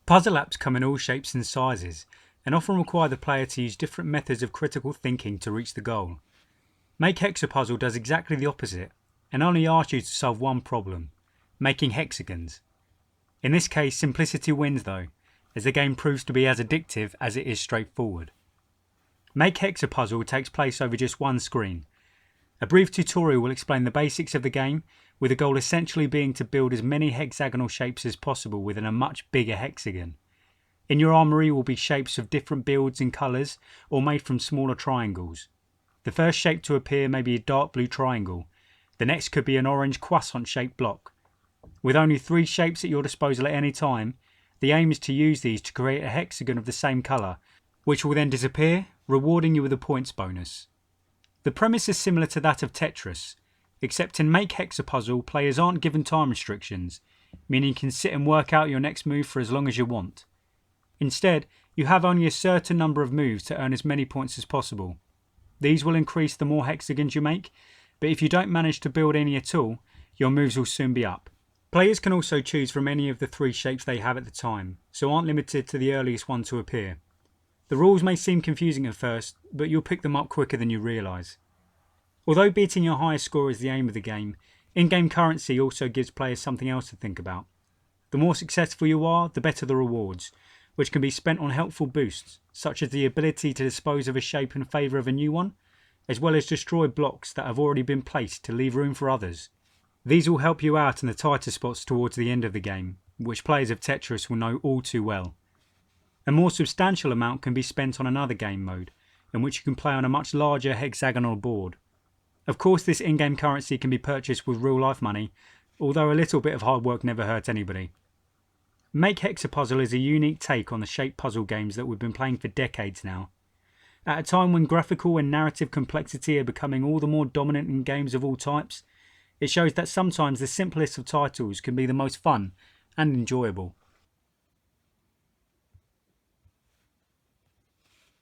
Puzzle apps come in all shapes and sizes, and often require the player to use different methods of critical thinking to reach the goal. Make Hexa Puzzle does exactly the opposite, and only asks you to solve one problem, making hexagons. In this case, simplicity wins though, as the game proves to be as addictive as it is straightforward. Make Hexa Puzzle takes place over just one screen. A brief tutorial will explain the basics of the game, with the goal essentially being to build as many hexagonal shapes as possible within a much bigger hexagon. In your armory will be shapes of different builds and colours, or made from smaller triangles. The first shape to appear may be a dark blue triangle, the next could be an orange croissant shaped block. With only 3 shapes at your disposal at any time, the aim is to use these to create a hexagon of the same colour, which will then disappear, rewarding you with a points bonus. The premise is similar to that of Tetris, except in Make Hexa Puzzle, players aren't given time restrictions, meaning you can sit and work out your next move for as long as you want. Instead, you have only a certain number of moves to earn as many points as possible. These will increase the more hexagons you make, but if you don't manage to build any at all, your moves will soon be up. Players can also choose from any of the 3 shapes they have at the time, so aren't limited to the earliest one to appear. The rules may seem confusing at first, but you'll pick them up quicker than you realise. Although beating your highest score is the aim of the game, in-game currency also gives players something else to think about. The more successful you are, the better the rewards, which can be spent on helpful boosts, such as the ability to dispose of a shape in favour of a new one, as well as destroy blocks that have already been placed to leave room for others. These will help you out in the tighter spots towards the end of the game, which players of Tetris will know all too well. A more substantial amount can be spent on another game mode, in which you can play on a much larger hexagonal board. Of course, this in-game currency can be purchased with real-life money, although a little bit of hard work never hurt anybody. Make Hexa Puzzle is a unique take on the shape puzzle games that we've been playing for decades now. At a time when graphical and narrative complexity are becoming all the more dominant in games of all types, it shows that sometimes the simplest of titles can be the most fun and enjoyable.